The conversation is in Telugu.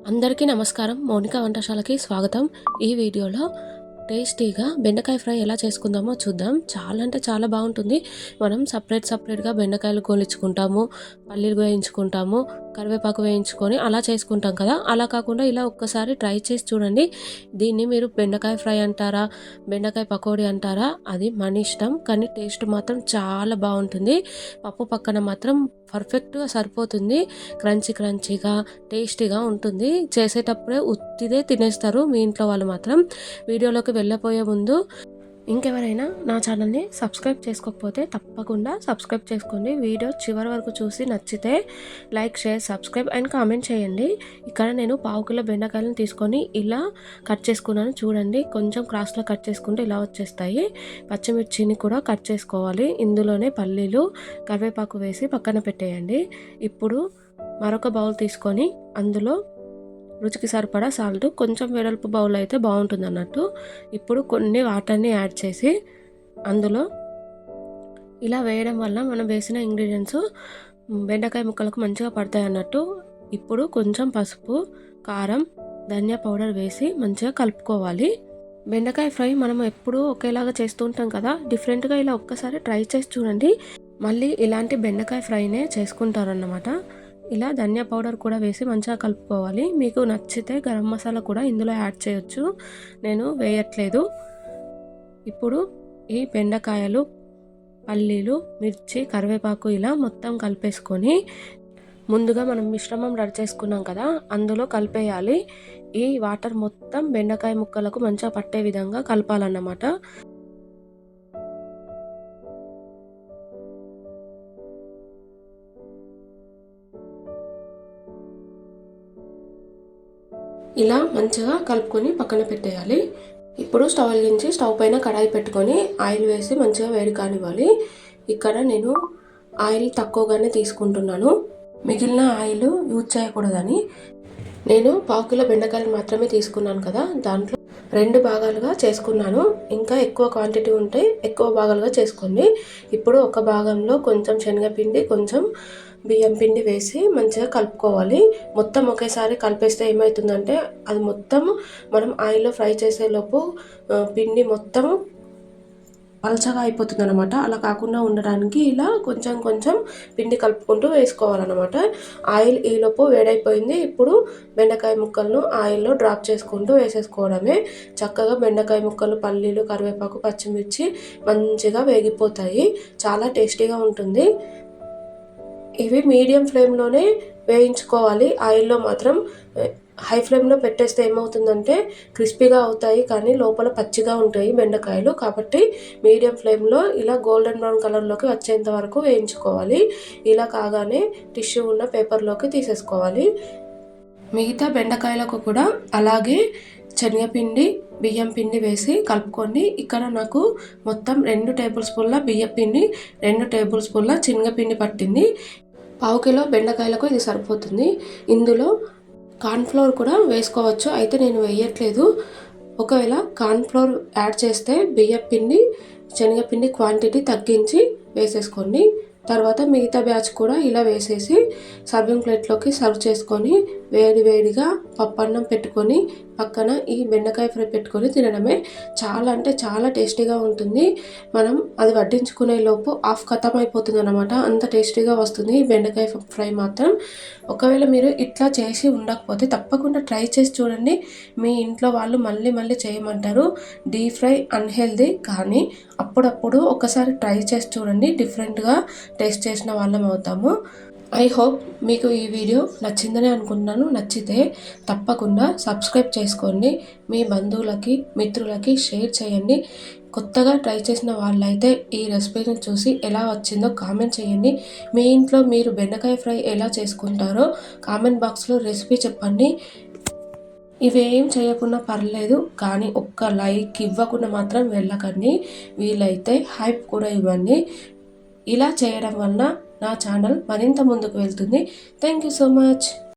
అందరికీ నమస్కారం. మౌనిక వంటశాలకి స్వాగతం. ఈ వీడియోలో టేస్టీగా బెండకాయ ఫ్రై ఎలా చేసుకుందామో చూద్దాం. చాలా అంటే చాలా బాగుంటుంది. మనం సపరేట్గా బెండకాయలు గోలించుకుంటాము, పల్లీలు వేయించుకుంటాము, కరివేపాకు వేయించుకొని అలా చేసుకుంటాం కదా. అలా కాకుండా ఇలా ఒక్కసారి ట్రై చేసి చూడండి. దీన్ని మీరు బెండకాయ ఫ్రై అంటారా, బెండకాయ పకోడీ అంటారా, అది మన ఇష్టం. కానీ టేస్ట్ మాత్రం చాలా బాగుంటుంది. పప్పు పక్కన మాత్రం పర్ఫెక్ట్గా సరిపోతుంది. క్రంచీగా టేస్టీగా ఉంటుంది. చేసేటప్పుడే ఉత్తిదే తినేస్తారు మీ ఇంట్లో వాళ్ళు మాత్రం. వీడియోలోకి వెళ్ళబోయే ముందు ఇంకెవరైనా నా ఛానల్ని సబ్స్క్రైబ్ చేసుకోకపోతే తప్పకుండా సబ్స్క్రైబ్ చేసుకోండి. వీడియో చివరి వరకు చూసి నచ్చితే like, share, subscribe and comment చేయండి. ఇక్కడ నేను 1/2 కిలో బెండకాయలను తీసుకొని ఇలా కట్ చేసుకున్నాను. చూడండి, కొంచెం క్రాస్లో కట్ చేసుకుంటే ఇలా వచ్చేస్తాయి. పచ్చిమిర్చిని కూడా కట్ చేసుకోవాలి. ఇందులోనే పల్లీలు, కరివేపాకు వేసి పక్కన పెట్టేయండి. ఇప్పుడు మరొక బౌల్ తీసుకొని అందులో రుచికి సరిపడా సాల్ట్, కొంచెం వెడల్పు బౌల్ అయితే బాగుంటుంది అన్నట్టు. ఇప్పుడు కొన్ని వాటర్ని యాడ్ చేసి అందులో ఇలా వేయడం వల్ల మనం వేసిన ఇంగ్రీడియంట్స్ బెండకాయ ముక్కలకు మంచిగా పడతాయి అన్నట్టు. ఇప్పుడు కొంచెం పసుపు, కారం, ధనియా పౌడర్ వేసి మంచిగా కలుపుకోవాలి. బెండకాయ ఫ్రై మనం ఎప్పుడూ ఒకేలాగా చేస్తూ ఉంటాం కదా. డిఫరెంట్గా ఇలా ఒక్కసారి ట్రై చేసి చూడండి. మళ్ళీ ఇలాంటి బెండకాయ ఫ్రైనే చేసుకుంటారన్నమాట. ఇలా ధనియా పౌడర్ కూడా వేసి మంచిగా కలుపుకోవాలి. మీకు నచ్చితే గరం మసాలా కూడా ఇందులో యాడ్ చేయొచ్చు, నేను వేయట్లేదు. ఇప్పుడు ఈ బెండకాయలు, పల్లీలు, మిర్చి, కరివేపాకు ఇలా మొత్తం కలిపేసుకొని ముందుగా మనం మిశ్రమం రెడీ చేసుకున్నాం కదా, అందులో కలిపేయాలి. ఈ వాటర్ మొత్తం బెండకాయ ముక్కలకు మంచిగా పట్టే విధంగా కలపాలన్నమాట. ఇలా మంచిగా కలుపుకొని పక్కన పెట్టేయాలి. ఇప్పుడు స్టవ్ వెలిగించి స్టవ్ పైన కడాయి పెట్టుకొని ఆయిల్ వేసి మంచిగా వేడి కానివ్వాలి. ఇక్కడ నేను ఆయిల్ తక్కువగానే తీసుకుంటున్నాను, మిగిలిన ఆయిల్ యూజ్ చేయకూడదని. నేను 1/2 కిలో బెండకాయలు మాత్రమే తీసుకున్నాను కదా, దాంట్లో 2 భాగాలుగా చేసుకున్నాను. ఇంకా ఎక్కువ క్వాంటిటీ ఉంటే ఎక్కువ భాగాలుగా చేసుకోండి. ఇప్పుడు ఒక భాగంలో కొంచెం శనగపిండి, కొంచెం బియ్యం పిండి వేసి మంచిగా కలుపుకోవాలి. మొత్తం ఒకేసారి కలిపేస్తే ఏమవుతుందంటే అది మొత్తం మనం ఆయిల్లో ఫ్రై చేసేలోపు పిండి మొత్తం పలచగా అయిపోతుంది అనమాట. అలా కాకుండా ఉండడానికి ఇలా కొంచెం కొంచెం పిండి కలుపుకుంటూ వేసుకోవాలన్నమాట. ఆయిల్ ఈలోపు వేడైపోయింది. ఇప్పుడు బెండకాయ ముక్కలను ఆయిల్లో డ్రాప్ చేసుకుంటూ వేసేసుకోవడమే. చక్కగా బెండకాయ ముక్కలు, పల్లీలు, కరివేపాకు, పచ్చిమిర్చి మంచిగా వేగిపోతాయి. చాలా టేస్టీగా ఉంటుంది. ఇవి మీడియం ఫ్లేమ్లోనే వేయించుకోవాలి. ఆయిల్లో మాత్రం హై ఫ్లేమ్లో పెట్టేస్తే ఏమవుతుందంటే క్రిస్పీగా అవుతాయి, కానీ లోపల పచ్చిగా ఉంటాయి బెండకాయలు. కాబట్టి మీడియం ఫ్లేమ్లో ఇలా గోల్డెన్ బ్రౌన్ కలర్లోకి వచ్చేంత వరకు వేయించుకోవాలి. ఇలా కాగానే టిష్యూ ఉన్న పేపర్లోకి తీసేసుకోవాలి. మిగతా బెండకాయలకు కూడా అలాగే శనగపిండి, బియ్యం పిండి వేసి కలుపుకోండి. ఇక్కడ నాకు మొత్తం 2 టేబుల్ స్పూన్ల బియ్యం పిండి, 2 టేబుల్ స్పూన్ల శనగపిండి పట్టింది. 1/2 కిలో బెండకాయలకు ఇది సరిపోతుంది. ఇందులో కార్న్ఫ్లోర్ కూడా వేసుకోవచ్చు, అయితే నేను వేయట్లేదు. ఒకవేళ కార్న్ఫ్లోర్ యాడ్ చేస్తే బియ్యం పిండి, శనగపిండి క్వాంటిటీ తగ్గించి వేసేసుకోండి. తర్వాత మిగతా బ్యాచ్ కూడా ఇలా వేసేసి సర్వింగ్ ప్లేట్లోకి సర్వ్ చేసుకొని వేడిగా పప్పన్నం పెట్టుకొని పక్కన ఈ బెండకాయ ఫ్రై పెట్టుకొని తినడమే. చాలా అంటే చాలా టేస్టీగా ఉంటుంది. మనం అది వడ్డించుకునే లోపు హాఫ్ ఖతం అయిపోతుంది అనమాట, అంత టేస్టీగా వస్తుంది ఈ బెండకాయ ఫ్రై మాత్రం. ఒకవేళ మీరు ఇట్లా చేసి ఉండకపోతే తప్పకుండా ట్రై చేసి చూడండి. మీ ఇంట్లో వాళ్ళు మళ్ళీ చేయమంటారు. డీప్ ఫ్రై అన్హెల్దీ, కానీ అప్పుడప్పుడు ఒకసారి ట్రై చేసి చూడండి. డిఫరెంట్గా టేస్ట్ చేసిన వాళ్ళం అవుతాము. ఐ హోప్ మీకు ఈ వీడియో నచ్చిందని అనుకుంటున్నాను. నచ్చితే తప్పకుండా సబ్స్క్రైబ్ చేసుకోండి. మీ బంధువులకి, మిత్రులకి షేర్ చేయండి. కొత్తగా ట్రై చేసిన వాళ్ళైతే ఈ రెసిపీని చూసి ఎలా వచ్చిందో కామెంట్ చేయండి. మీ ఇంట్లో మీరు బెండకాయ ఫ్రై ఎలా చేసుకుంటారో కామెంట్ బాక్స్లో రెసిపీ చెప్పండి. ఇవేం చేయకుండా పర్లేదు, కానీ ఒక్క లైక్ ఇవ్వకుండా మాత్రం వెళ్ళకండి. వీలైతే హైప్ కూడా ఇవ్వండి. ఇలా చేయడం వలన నా ఛానల్ మరింత ముందుకు వెళ్తుంది. Thank you so much.